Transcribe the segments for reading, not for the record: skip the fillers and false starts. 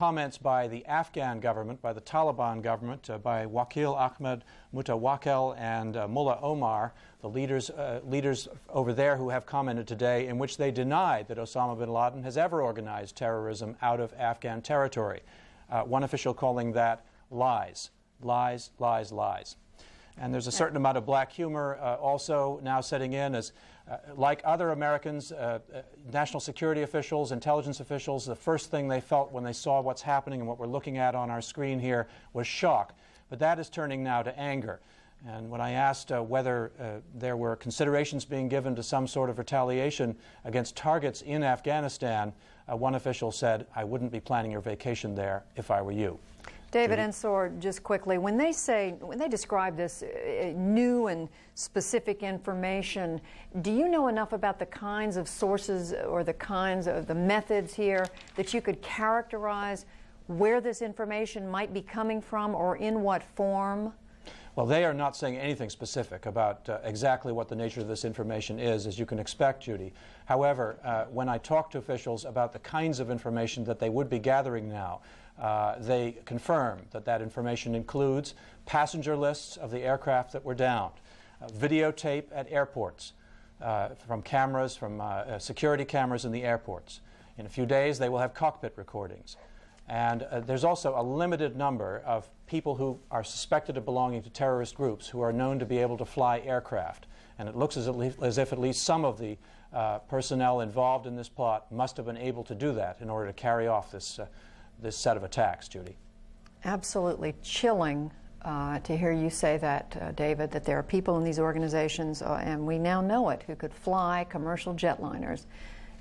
Comments by the Afghan government, by the Taliban government, by Wakil Ahmed Mutawakel and Mullah Omar, the leaders over there who have commented today, in which they denied that Osama bin Laden has ever organized terrorism out of Afghan territory. One official calling that lies, lies, lies, lies. And there's a certain amount of black humor also now setting in as, like other Americans, national security officials, intelligence officials, the first thing they felt when they saw what's happening and what we're looking at on our screen here was shock. But that is turning now to anger. And when I asked whether there were considerations being given to some sort of retaliation against targets in Afghanistan, one official said, "I wouldn't be planning your vacation there if I were you." David Ensor, just quickly, when they describe this new and specific information, do you know enough about the kinds of sources or the kinds of the methods here that you could characterize where this information might be coming from or in what form? Well, they are not saying anything specific about exactly what the nature of this information is, as you can expect, Judy. However, when I talk to officials about the kinds of information that they would be gathering now, they confirm that that information includes passenger lists of the aircraft that were downed, videotape at airports from cameras, from security cameras in the airports. In a few days, they will have cockpit recordings. And there's also a limited number of people who are suspected of belonging to terrorist groups who are known to be able to fly aircraft. And it looks as if at least some of the personnel involved in this plot must have been able to do that in order to carry off this set of attacks, Judy. Absolutely chilling to hear you say that, David, that there are people in these organizations, and we now know it, who could fly commercial jetliners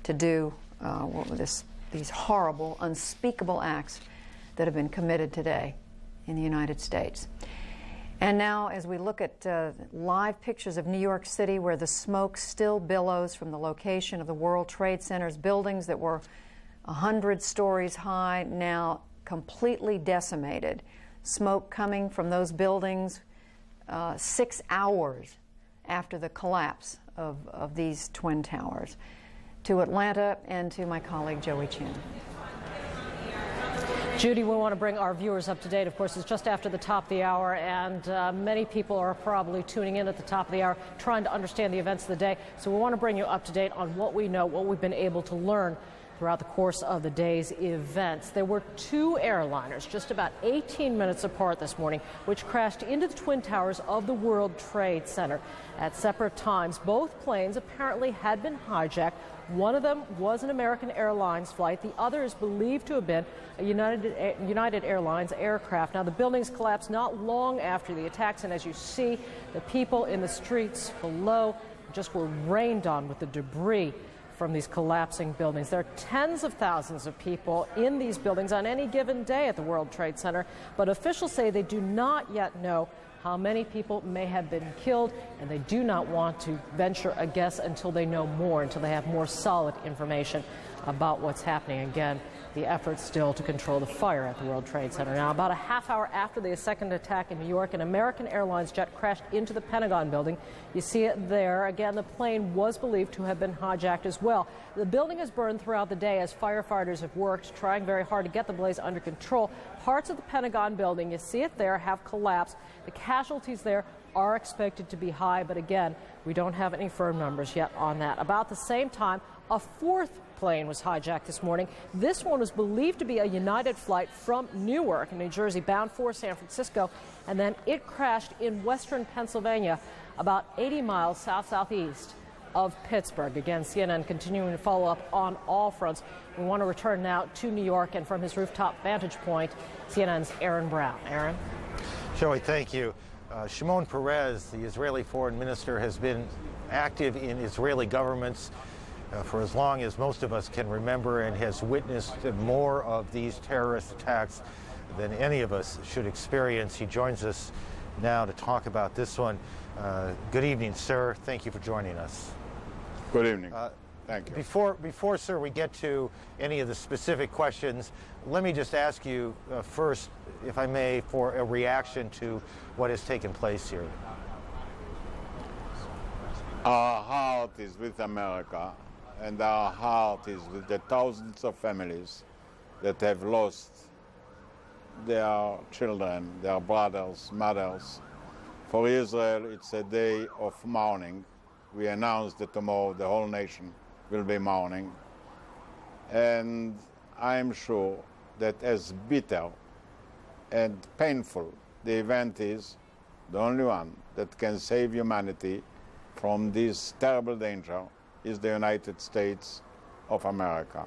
to do these horrible, unspeakable acts that have been committed today in the United States. And now, as we look at live pictures of New York City, where the smoke still billows from the location of the World Trade Center's buildings that were 100 stories high, now completely decimated. Smoke coming from those buildings 6 hours after the collapse of these twin towers. To Atlanta and to my colleague Joey Chin. Judy, we want to bring our viewers up to date. Of course, it's just after the top of the hour, and many people are probably tuning in at the top of the hour trying to understand the events of the day. So we want to bring you up to date on what we know, what we've been able to learn throughout the course of the day's events. There were two airliners just about 18 minutes apart this morning, which crashed into the twin towers of the World Trade Center at separate times. Both planes apparently had been hijacked. One of them was an American Airlines flight. The other is believed to have been a United Airlines aircraft. Now, the buildings collapsed not long after the attacks, and as you see, the people in the streets below just were rained on with the debris from these collapsing buildings. There are tens of thousands of people in these buildings on any given day at the World Trade Center, but officials say they do not yet know how many people may have been killed, and they do not want to venture a guess until they know more, until they have more solid information about what's happening. Again, the effort still to control the fire at the World Trade Center. Now, about a half hour after the second attack in New York, an American Airlines jet crashed into the Pentagon building. You see it there. Again, the plane was believed to have been hijacked as well. The building has burned throughout the day as firefighters have worked, trying very hard to get the blaze under control. Parts of the Pentagon building, you see it there, have collapsed. The casualties there are expected to be high, but again, we don't have any firm numbers yet on that. About the same time, a fourth plane was hijacked this morning. This one was believed to be a United flight from Newark, New Jersey, bound for San Francisco, and then it crashed in western Pennsylvania, about 80 miles south-southeast of Pittsburgh. Again, CNN continuing to follow up on all fronts. We want to return now to New York, and from his rooftop vantage point, CNN's Aaron Brown. Aaron? Joey, thank you. Shimon Peres, the Israeli foreign minister, has been active in Israeli governments for as long as most of us can remember, and has witnessed more of these terrorist attacks than any of us should experience. He joins us now to talk about this one. Good evening, sir. Thank you for joining us. Good evening. Thank you. Before, sir, we get to any of the specific questions, let me just ask you first, if I may, for a reaction to what has taken place here. Our heart is with America, and our heart is with the thousands of families that have lost their children, their brothers, mothers. For Israel, it's a day of mourning. We announced that tomorrow the whole nation will be mourning. And I'm sure that as bitter and painful the event is, the only one that can save humanity from this terrible danger is the United States of America.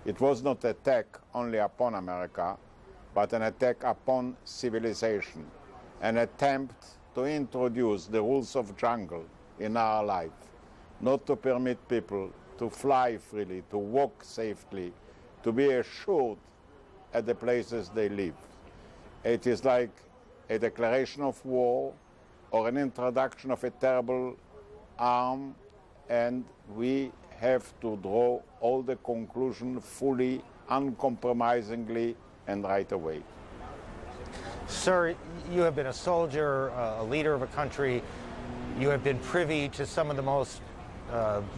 It was not an attack only upon America, but an attack upon civilization, an attempt to introduce the rules of jungle in our life, not to permit people to fly freely, to walk safely, to be assured at the places they live. It is like a declaration of war or an introduction of a terrible arm, and we have to draw all the conclusion fully, uncompromisingly, and right away. Sir, you have been a soldier, a leader of a country. You have been privy to some of the most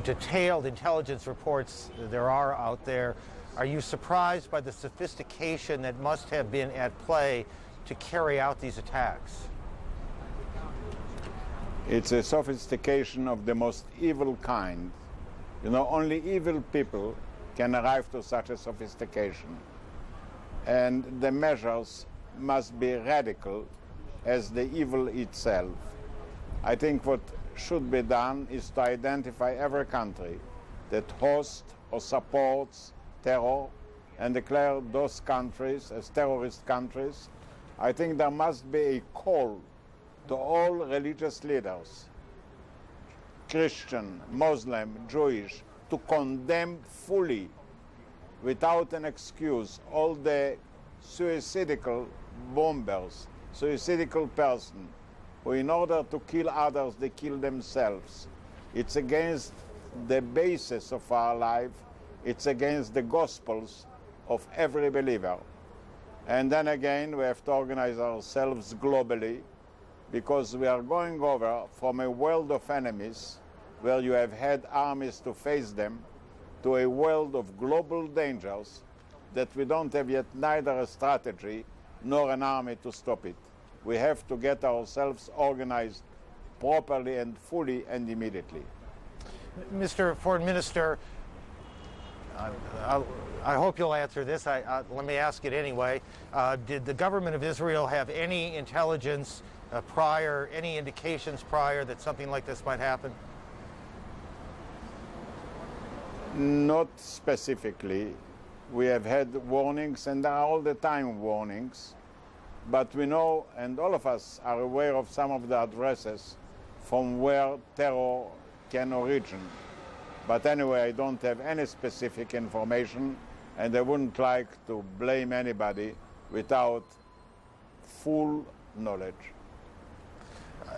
detailed intelligence reports there are out there. Are you surprised by the sophistication that must have been at play to carry out these attacks? It's a sophistication of the most evil kind. You know, only evil people can arrive to such a sophistication. And the measures must be radical as the evil itself. I think what should be done is to identify every country that hosts or supports terror and declare those countries as terrorist countries. I think there must be a call to all religious leaders, Christian, Muslim, Jewish, to condemn fully, without an excuse, all the suicidal bombers, suicidal person, who in order to kill others, they kill themselves. It's against the basis of our life. It's against the gospels of every believer. And then again, we have to organize ourselves globally, because we are going over from a world of enemies, where you have had armies to face them, to a world of global dangers that we don't have yet neither a strategy nor an army to stop it. We have to get ourselves organized properly and fully and immediately. Mr. Foreign Minister, I hope you'll answer this. Let me ask it anyway. Did the government of Israel have any intelligence prior, any indications prior that something like this might happen? Not specifically. We have had warnings, and there are all the time warnings. But we know, and all of us are aware of some of the addresses from where terror can origin. But anyway, I don't have any specific information, and I wouldn't like to blame anybody without full knowledge.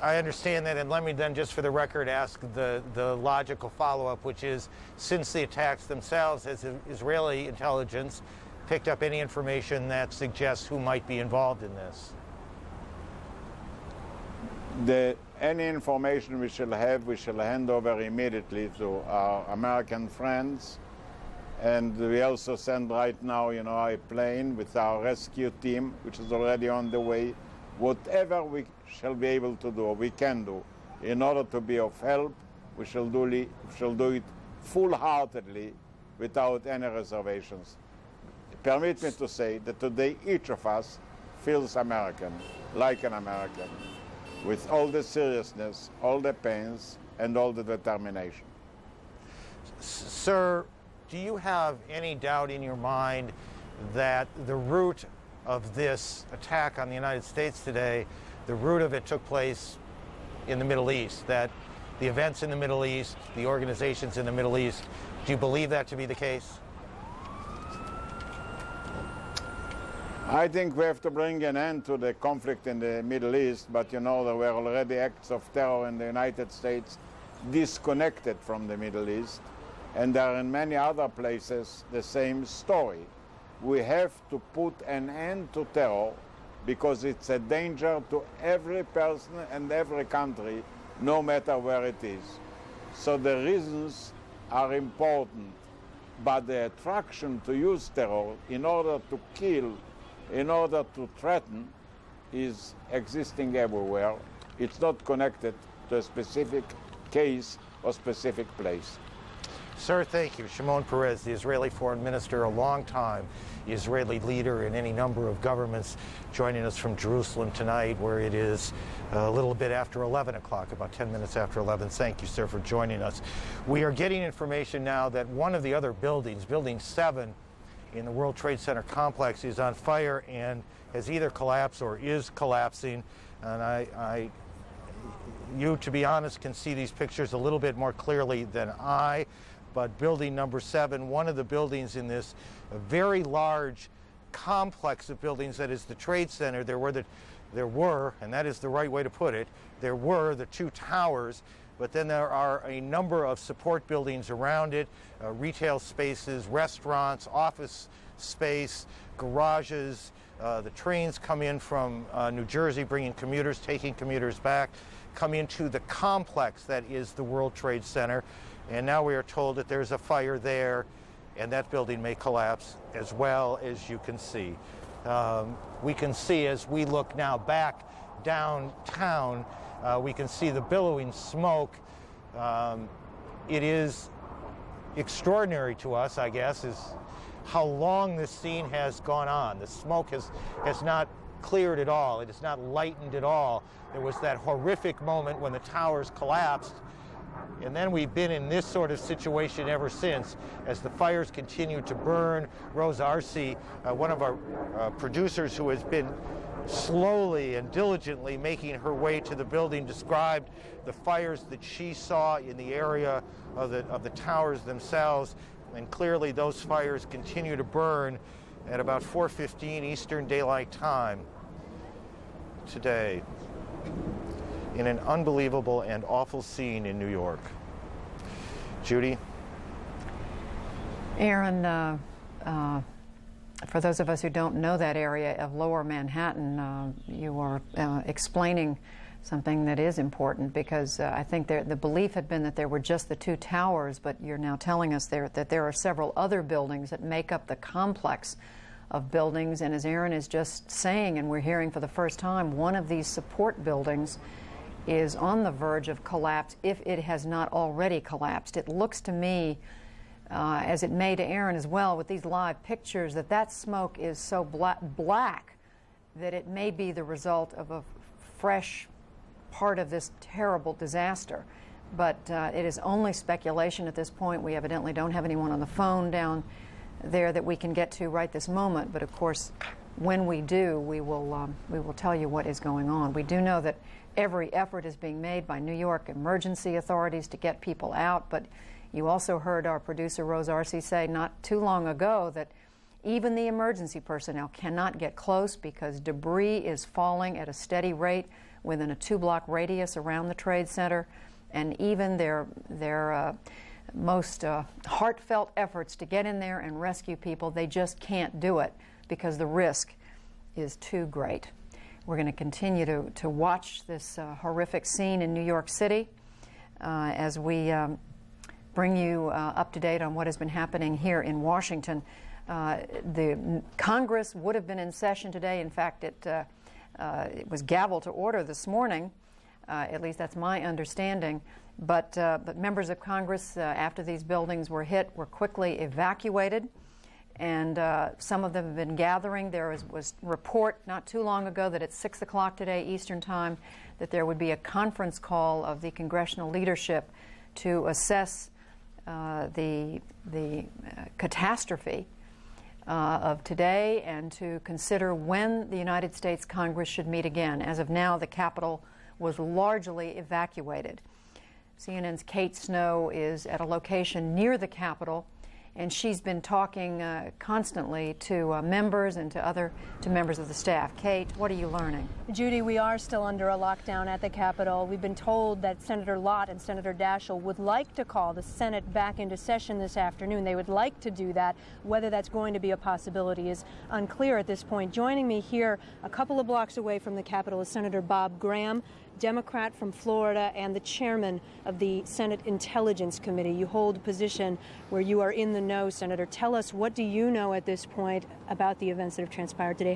I understand that, and let me then, just for the record, ask the logical follow-up, which is, since the attacks themselves, has Israeli intelligence picked up any information that suggests who might be involved in this? Any information we shall have, we shall hand over immediately to our American friends. And we also send right now, a plane with our rescue team, which is already on the way. Whatever we shall be able to do, or we can do, in order to be of help, we shall do it full-heartedly, without any reservations. Permit me to say that today each of us feels American, like an American, with all the seriousness, all the pains, and all the determination. Sir, do you have any doubt in your mind that the root of this attack on the United States today, the root of it took place in the Middle East, that the events in the Middle East, the organizations in the Middle East, do you believe that to be the case? I think we have to bring an end to the conflict in the Middle East, but there were already acts of terror in the United States disconnected from the Middle East, and there are in many other places the same story. We have to put an end to terror because it's a danger to every person and every country, no matter where it is. So the reasons are important, but the attraction to use terror in order to kill in order to threaten is existing everywhere. It's not connected to a specific case or specific place. Sir, thank you. Shimon Peres, the Israeli foreign minister, a long-time Israeli leader in any number of governments, joining us from Jerusalem tonight, where it is a little bit after 11 o'clock, about 10 minutes after 11. Thank you, sir, for joining us. We are getting information now that one of the other buildings, Building 7 in the World Trade Center complex, is on fire and has either collapsed or is collapsing. And you, to be honest, can see these pictures a little bit more clearly than I. But building number 7, one of the buildings in this very large complex of buildings that is the Trade Center, there were, and that is the right way to put it, there were the 2 towers, but then there are a number of support buildings around it, retail spaces, restaurants, office space, garages. The trains come in from New Jersey, bringing commuters, taking commuters back, come into the complex that is the World Trade Center. And now we are told that there's a fire there, and that building may collapse as well, as you can see. We can see, as we look now back downtown, we can see the billowing smoke. It is extraordinary to us, I guess, is how long this scene has gone on. The smoke has not cleared at all. It has not lightened at all. There was that horrific moment when the towers collapsed, and then we've been in this sort of situation ever since, as the fires continue to burn. Rose Arce, one of our producers who has been slowly and diligently making her way to the building, described the fires that she saw in the area of the towers themselves. And clearly those fires continue to burn at about 4:15 Eastern Daylight Time today, in an unbelievable and awful scene in New York. Judy? Aaron, for those of us who don't know that area of Lower Manhattan, you are explaining something that is important, because I think the belief had been that there were just the 2 towers, but you're now telling us that there are several other buildings that make up the complex of buildings. And as Aaron is just saying, and we're hearing for the first time, one of these support buildings is on the verge of collapse, if it has not already collapsed. It looks to me, as it may to Aaron as well, with these live pictures, that smoke is so black that it may be the result of a fresh part of this terrible disaster. But it is only speculation at this point. We evidently don't have anyone on the phone down there that we can get to right this moment. But of course, when we do, we will tell you what is going on. We do know that every effort is being made by New York emergency authorities to get people out. But you also heard our producer Rose Arce say not too long ago that even the emergency personnel cannot get close because debris is falling at a steady rate within a 2-block radius around the Trade Center. And even their most heartfelt efforts to get in there and rescue people, they just can't do it because the risk is too great. We're going to continue to watch this horrific scene in New York City as we bring you up to date on what has been happening here in Washington. The Congress would have been in session today. In fact, it was gaveled to order this morning. At least that's my understanding. But members of Congress, after these buildings were hit, were quickly evacuated. And some of them have been gathering. There was report not too long ago that at 6 o'clock today Eastern Time that there would be a conference call of the congressional leadership to assess the catastrophe of today and to consider when the United States Congress should meet again. As of now, the Capitol was largely evacuated. CNN's Kate Snow is at a location near the Capitol, and she's been talking constantly to members and to members of the staff. Kate, what are you learning? Judy, we are still under a lockdown at the Capitol. We've been told that Senator Lott and Senator Daschle would like to call the Senate back into session this afternoon. They would like to do that. Whether that's going to be a possibility is unclear at this point. Joining me here a couple of blocks away from the Capitol is Senator Bob Graham, Democrat from Florida and the chairman of the Senate Intelligence Committee. You hold a position where you are in the know, Senator. Tell us, what do you know at this point about the events that have transpired today?